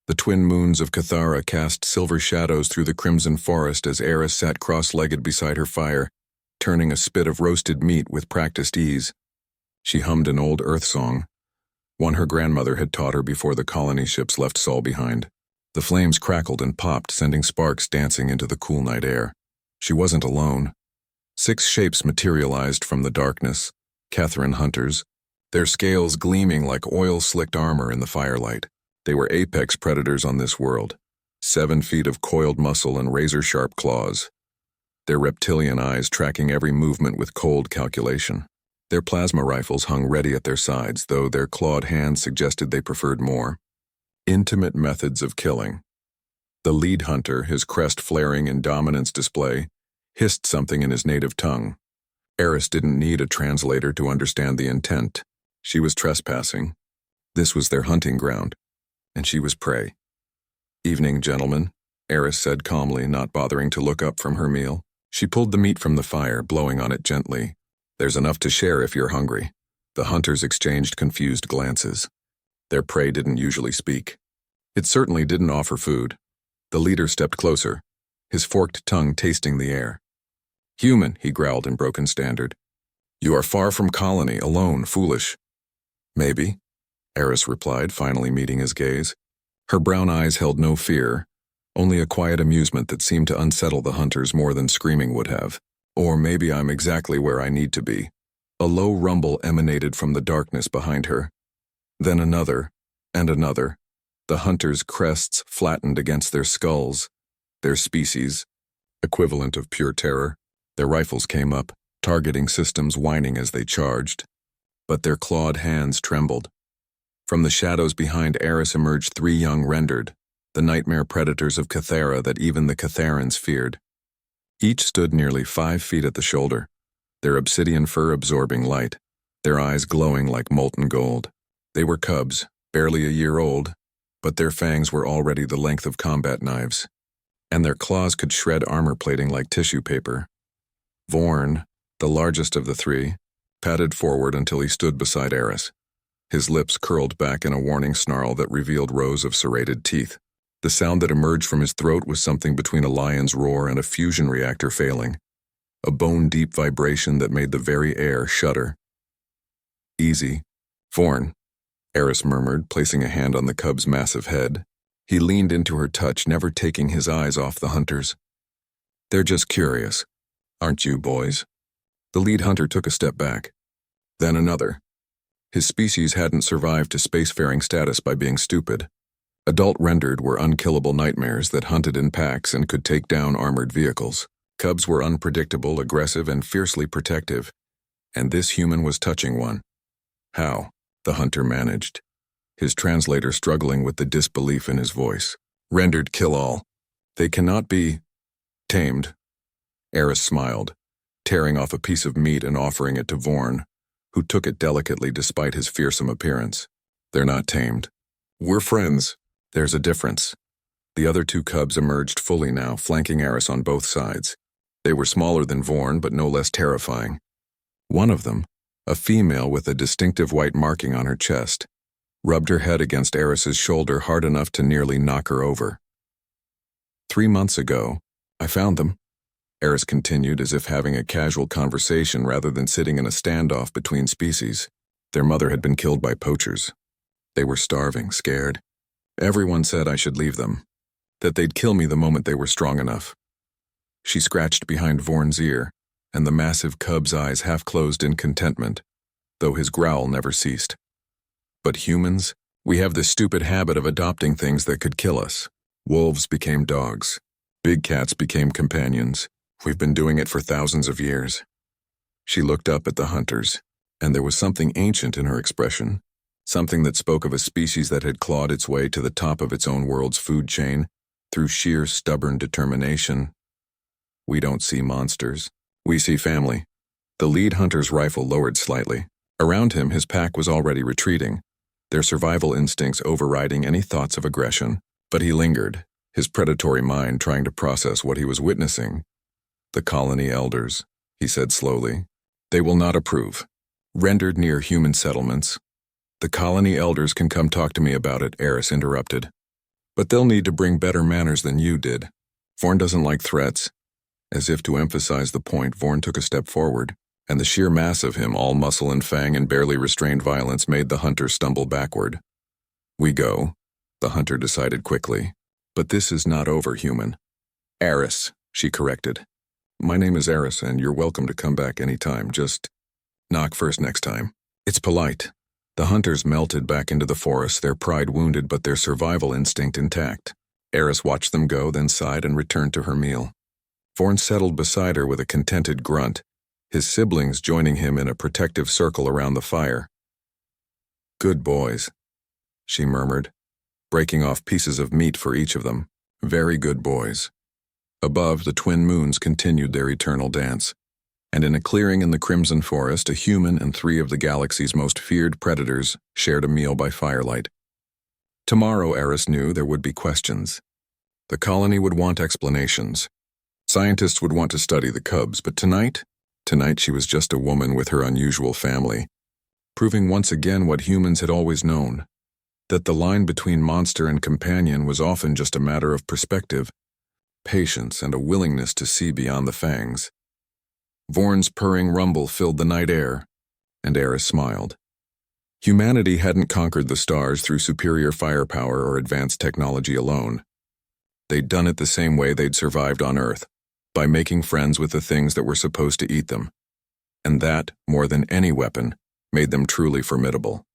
The twin moons of Cathara cast silver shadows through the crimson forest as Eris sat cross-legged beside her fire, turning a spit of roasted meat with practiced ease. She hummed an old Earth song, one her grandmother had taught her before the colony ships left Sol behind. The flames crackled and popped, sending sparks dancing into the cool night air. She wasn't alone. 6 shapes materialized from the darkness, Catherine hunters, their scales gleaming like oil-slicked armor in the firelight. They were apex predators on this world, 7 feet of coiled muscle and razor-sharp claws, their reptilian eyes tracking every movement with cold calculation. Their plasma rifles hung ready at their sides, though their clawed hands suggested they preferred more intimate methods of killing. The lead hunter, his crest flaring in dominance display, hissed something in his native tongue. Eris didn't need a translator to understand the intent. She was trespassing. This was their hunting ground, and she was prey. "Evening, gentlemen," Eris said calmly, not bothering to look up from her meal. She pulled the meat from the fire, blowing on it gently. "There's enough to share if you're hungry." The hunters exchanged confused glances. Their prey didn't usually speak. It certainly didn't offer food. The leader stepped closer, his forked tongue tasting the air. "Human," he growled in broken standard. "You are far from colony, alone, foolish." "Maybe," Eris replied, finally meeting his gaze. Her brown eyes held no fear, only a quiet amusement that seemed to unsettle the hunters more than screaming would have. "Or maybe I'm exactly where I need to be." A low rumble emanated from the darkness behind her. Then another, and another. The hunters' crests flattened against their skulls, their species, equivalent of pure terror. Their rifles came up, targeting systems whining as they charged. But their clawed hands trembled. From the shadows behind Eris emerged 3 young rendered, the nightmare predators of Cathara that even the Catharans feared. Each stood nearly 5 feet at the shoulder, their obsidian fur absorbing light, their eyes glowing like molten gold. They were cubs, barely a year old, but their fangs were already the length of combat knives, and their claws could shred armor plating like tissue paper. Vorn, the largest of the 3, padded forward until he stood beside Eris. His lips curled back in a warning snarl that revealed rows of serrated teeth. The sound that emerged from his throat was something between a lion's roar and a fusion reactor failing, a bone-deep vibration that made the very air shudder. "Easy, Vorn," Eris murmured, placing a hand on the cub's massive head. He leaned into her touch, never taking his eyes off the hunters. "They're just curious. Aren't you, boys?" The lead hunter took a step back. Then another. His species hadn't survived to spacefaring status by being stupid. Adult rendered were unkillable nightmares that hunted in packs and could take down armored vehicles. Cubs were unpredictable, aggressive, and fiercely protective, and this human was touching one. "How?" the hunter managed, his translator struggling with the disbelief in his voice. "Rendered kill all. They cannot be tamed." Eris smiled, tearing off a piece of meat and offering it to Vorn, who took it delicately despite his fearsome appearance. "They're not tamed. We're friends." "There's a difference." The other 2 cubs emerged fully now, flanking Eris on both sides. They were smaller than Vorn, but no less terrifying. One of them, a female with a distinctive white marking on her chest, rubbed her head against Eris's shoulder hard enough to nearly knock her over. "3 months ago, I found them," Eris continued, as if having a casual conversation rather than sitting in a standoff between species. Their mother had been killed by poachers. They were starving, scared. Everyone said I should leave them, that they'd kill me the moment they were strong enough. She scratched behind Vorn's ear, and the massive cub's eyes half closed in contentment, though his growl never ceased. "But humans, we have this stupid habit of adopting things that could kill us. Wolves became dogs. Big cats became companions. We've been doing it for thousands of years." She looked up at the hunters, and there was something ancient in her expression, something that spoke of a species that had clawed its way to the top of its own world's food chain through sheer stubborn determination. "We don't see monsters. We see family." The lead hunter's rifle lowered slightly. Around him, his pack was already retreating, their survival instincts overriding any thoughts of aggression. But he lingered, his predatory mind trying to process what he was witnessing. "The colony elders," he said slowly. "They will not approve. Rendered near human settlements." "The colony elders can come talk to me about it," Eris interrupted. But they'll need to bring better manners than you did. Vorn doesn't like threats. As if to emphasize the point, Vorn took a step forward, and the sheer mass of him, all muscle and fang and barely restrained violence, made the hunter stumble backward. We go, the hunter decided quickly. But this is not over, human. Eris, she corrected. My name is Eris, and you're welcome to come back any time. Just knock first next time. It's polite. The hunters melted back into the forest, their pride wounded but their survival instinct intact. Eris watched them go, then sighed and returned to her meal. Vorn settled beside her with a contented grunt, his siblings joining him in a protective circle around the fire. Good boys, she murmured, breaking off pieces of meat for each of them. Very good boys. Above, the twin moons continued their eternal dance, and in a clearing in the Crimson Forest, a human and 3 of the galaxy's most feared predators shared a meal by firelight. Tomorrow, Eris knew, there would be questions. The colony would want explanations. Scientists would want to study the cubs, but tonight she was just a woman with her unusual family, proving once again what humans had always known, that the line between monster and companion was often just a matter of perspective, patience, and a willingness to see beyond the fangs. Vorn's purring rumble filled the night air, and Eris smiled. Humanity hadn't conquered the stars through superior firepower or advanced technology alone. They'd done it the same way they'd survived on Earth, by making friends with the things that were supposed to eat them. And that, more than any weapon, made them truly formidable.